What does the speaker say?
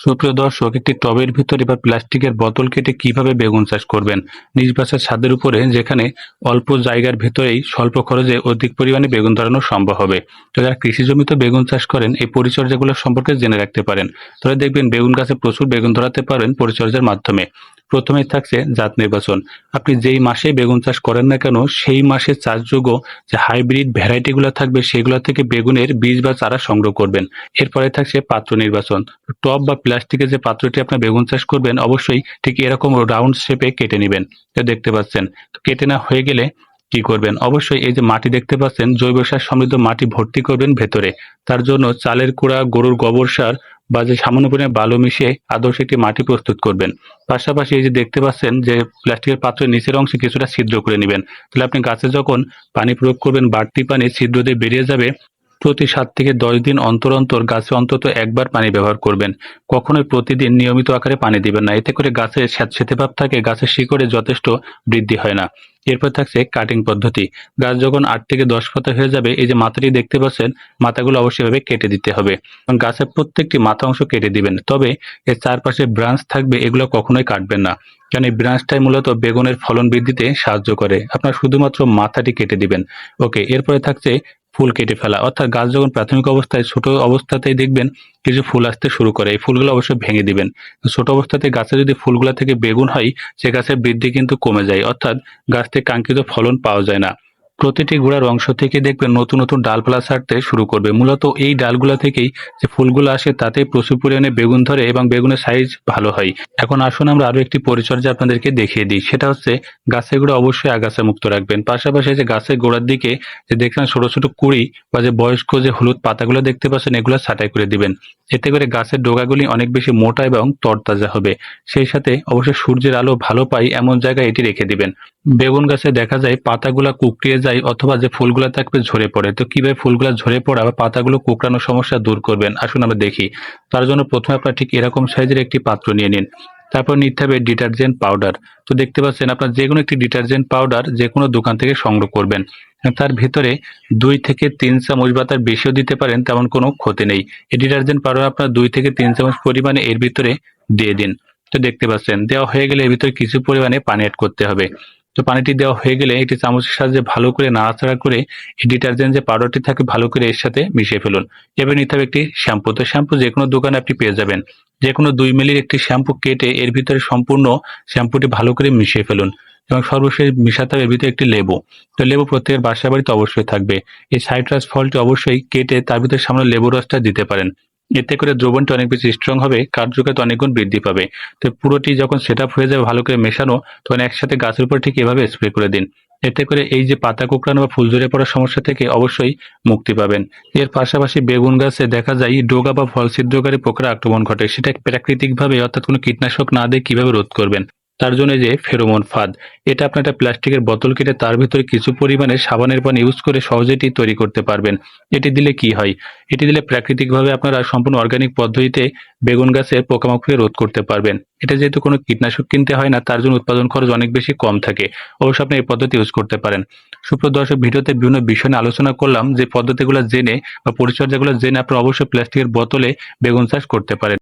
সুপ্রিয় দর্শক, একটি টবের ভিতরে বা প্লাস্টিকের বোতল কেটে কিভাবে বেগুন চাষ করবেন নিজ বাসার ছাদের উপরে, যেখানে অল্প জায়গার ভেতরেই স্বল্প খরচে অধিক পরিমাণে বেগুন ধরানো সম্ভব হবে। তো যারা কৃষি জমিতে বেগুন চাষ করেন, এই পরিচর্যাগুলো সম্পর্কে জেনে রাখতে পারেন। তাহলে দেখবেন বেগুন গাছে প্রচুর বেগুন ধরাতে পারেন পরিচর্যার মাধ্যমে। প্রথমেই থাকছে জাত নির্বাচন। আপনি যেই মাসে বেগুন চাষ করেন না কেন, সেই মাসে চাষযোগ্য যে হাইব্রিড ভ্যারাইটিগুলো থাকবে সেগুলো থেকে বেগুনের বীজ বা চারা সংগ্রহ করবেন। এরপরে থাকছে পাত্র নির্বাচন। টব বা প্লাস্টিকের যে পাত্রটি আপনার বেগুন চাষ করবেন, অবশ্যই ঠিক এরকম রাউন্ড শেপে কেটে নেবেন। তো দেখতে পাচ্ছেন, তো কেটে না হয়ে গেলে কি করবেন, অবশ্যই এই যে মাটি দেখতে পাচ্ছেন, জৈব সার সমৃদ্ধ মাটি ভর্তি করবেন ভেতরে। তার জন্য চালের কুড়া, গরুর গোবর সার বা যে সামান্য পরিমাণে বালু মিশিয়ে আদর্শ একটি মাটি প্রস্তুত করবেন। পাশাপাশি এই যে দেখতে পাচ্ছেন যে প্লাস্টিকের পাত্রের নিচের অংশে কিছুটা ছিদ্র করে নেবেন। তাহলে আপনি গাছে যখন পানি প্রয়োগ করবেন, বাড়তি পানি ছিদ্র দিয়ে বেরিয়ে যাবে। প্রতি ৭ থেকে ১০ দিন অন্তর অন্তর গাছে অন্তত একবার পানি ব্যবহার করবেন। কখনোই প্রতিদিন নিয়মিত আকারে পানি দিবেন না। এতে করে গাছের স্যাঁতসেঁতে ভাব থাকে, গাছের শিকড়ে যথেষ্ট বৃদ্ধি হয় না। এরপর থাকছে কাটিং পদ্ধতি। গাছ যখন ৮ থেকে ১০ পাতা হয়ে যাবে, এই যে মাথাটি দেখতে পাচ্ছেন, মাথাগুলো অবশ্যই এভাবে কেটে দিতে হবে এবং গাছের প্রত্যেকটি মাথা অংশ কেটে দিবেন। তবে এর চারপাশে ব্রাঞ্চ থাকবে, এগুলো কখনোই কাটবেন না। কারণ এই ব্রাঞ্চটাই মূলত বেগুনের ফলন বৃদ্ধিতে সাহায্য করে। আপনার শুধুমাত্র মাথাটি কেটে দিবেন। ওকে, এরপরে থাকছে ফুল কেটে ফেলা। অর্থাৎ গাছ যখন প্রাথমিক অবস্থায় ছোট অবস্থাতেই দেখবেন কিছু ফুল আসতে শুরু করে, এই ফুলগুলো অবশ্যই ভেঙে দিবেন। ছোট অবস্থাতে গাছে যদি ফুলগুলা থেকে বেগুন হয়, সে গাছের বৃদ্ধি কিন্তু কমে যায়, অর্থাৎ গাছ থেকে কাঙ্ক্ষিত ফলন পাওয়া যায় না। প্রতিটি গোড়ার অংশ থেকে দেখবেন নতুন নতুন ডালপালা ছাড়তে শুরু করবে। মূলত এই ডালগুলা থেকেই যে ফুলগুলো আসে, তাতেই প্রচুর পরিমাণে বেগুন ধরে এবং বেগুনের সাইজ ভালো হয়। এখন আসুন আমরা আরো একটি পরিচর্যা আপনাদেরকে দেখিয়ে দিই। সেটা হচ্ছে, গাছের গোড়া অবশ্যই আগাছা মুক্ত রাখবেন। পাশাপাশি যে গাছের গোড়ার দিকে যে দেখছেন ছোট ছোট কুঁড়ি বা যে বয়স্ক যে হলুদ পাতাগুলো দেখতে পাচ্ছেন, এগুলো ছাঁটাই করে দিবেন। এতে করে গাছের ডগাগুলি অনেক বেশি মোটা এবং তরতাজা হবে। সেই সাথে অবশ্যই সূর্যের আলো ভালো পায় এমন জায়গায় এটি রেখে দিবেন। বেগুন গাছে দেখা যায় পাতাগুলা কুঁকড়িয়ে যায় অথবা যে ফুলগুলা থাকবে ঝরে পড়ে। তো কিভাবে ফুলগুলা ঝরে পড়া বা পাতাগুলো কুঁকড়ানোর সমস্যা দূর করবেন, আসুন আমরা দেখি। তার জন্য প্রথমে আপনার ঠিক এরকম সাইজের একটি পাত্র নিয়ে নিন। তারপর নিতে হবে ডিটারজেন্ট পাউডার। তো দেখতে পাচ্ছেন, আপনার যেকোনো একটি ডিটারজেন্ট পাউডার যেকোনো দোকান থেকে সংগ্রহ করবেন। তার ভিতরে ২ থেকে ৩ চামচ বা তার বেশিও দিতে পারেন, তেমন কোনো ক্ষতি নেই। এই ডিটারজেন্ট পাউডার আপনার ২ থেকে ৩ চামচ পরিমাণে এর ভিতরে দিয়ে দিন। তো দেখতে পাচ্ছেন, দেওয়া হয়ে গেলে এর ভিতরে কিছু পরিমাণে পানি এড করতে হবে। তো পানিটি দেওয়া হয়ে গেলে একটি চামচের সাহায্যে ভালো করে নাড়াচাড়া করে এই ডিটারজেন্ট যে পাউডারটি থাকে ভালো করে এর সাথে মিশিয়ে ফেলুন। এবার নিতে হবে একটি শ্যাম্পু। তো শ্যাম্পু যেকোনো দোকানে আপনি পেয়ে যাবেন। যেকোনো ২ মিলির একটি শ্যাম্পু কেটে এর ভিতরে সম্পূর্ণ শ্যাম্পুটি ভালো করে মিশিয়ে ফেলুন এবং সর্বশেষ মিশাতে হবে এর ভিতরে একটি লেবু। তো লেবু প্রত্যেকের বাসা বাড়িতে অবশ্যই থাকবে। এই সাইট্রাস ফলটি অবশ্যই কেটে তার ভিতরে সামান্য লেবুর রসটা দিতে পারেন। এতে করে দ্রবণটি অনেক বেশি স্ট্রং হবে, কার্যকারিতা অনেক গুণ বৃদ্ধি পাবে। তো পুরোটি যখন সেট আপ হয়ে যাবে ভালো করে মেশানো, তখন একসাথে গাছের উপর ঠিক এভাবে স্প্রে করে দিন। এতে করে এই যে পাতা কোঁকড়ানো বা ফুল ঝরে পড়ার সমস্যা থেকে অবশ্যই মুক্তি পাবেন। এর পাশাপাশি বেগুন গাছে দেখা যায় ডোগা বা ফল ছিদ্রকারী পোকার আক্রমণ ঘটে। সেটা প্রাকৃতিকভাবে, অর্থাৎ কোনো কীটনাশক না দিয়ে কিভাবে রোধ করবেন? তার জন্য এই যে ফেরোমন ফাঁদ, এটা আপনার একটা প্লাস্টিকের বোতল কেটে তার ভিতরে কিছু পরিমাণে সাবানের পানি ইউজ করে সহজে এটি তৈরি করতে পারবেন। এটি দিলে কি হয়? এটি দিলে প্রাকৃতিকভাবে আপনারা সম্পূর্ণ অর্গানিক পদ্ধতিতে বেগুন গাছে পোকামাকড়কে রোধ করতে পারবেন। এটা যেহেতু কোনো কীটনাশক কিনতে হয় না, তার জন্য উৎপাদন খরচ অনেক বেশি কম থাকে। অবশ্যই আপনি এই পদ্ধতি ইউজ করতে পারেন। সুপ্রিয় দর্শক, ভিডিওতে বিভিন্ন বিষয় নিয়ে আলোচনা করলাম, যে পদ্ধতিগুলো জেনে বা পরিচর্যাগুলো জেনে আপনারা অবশ্যই প্লাস্টিকের বোতলে বেগুন চাষ করতে পারেন।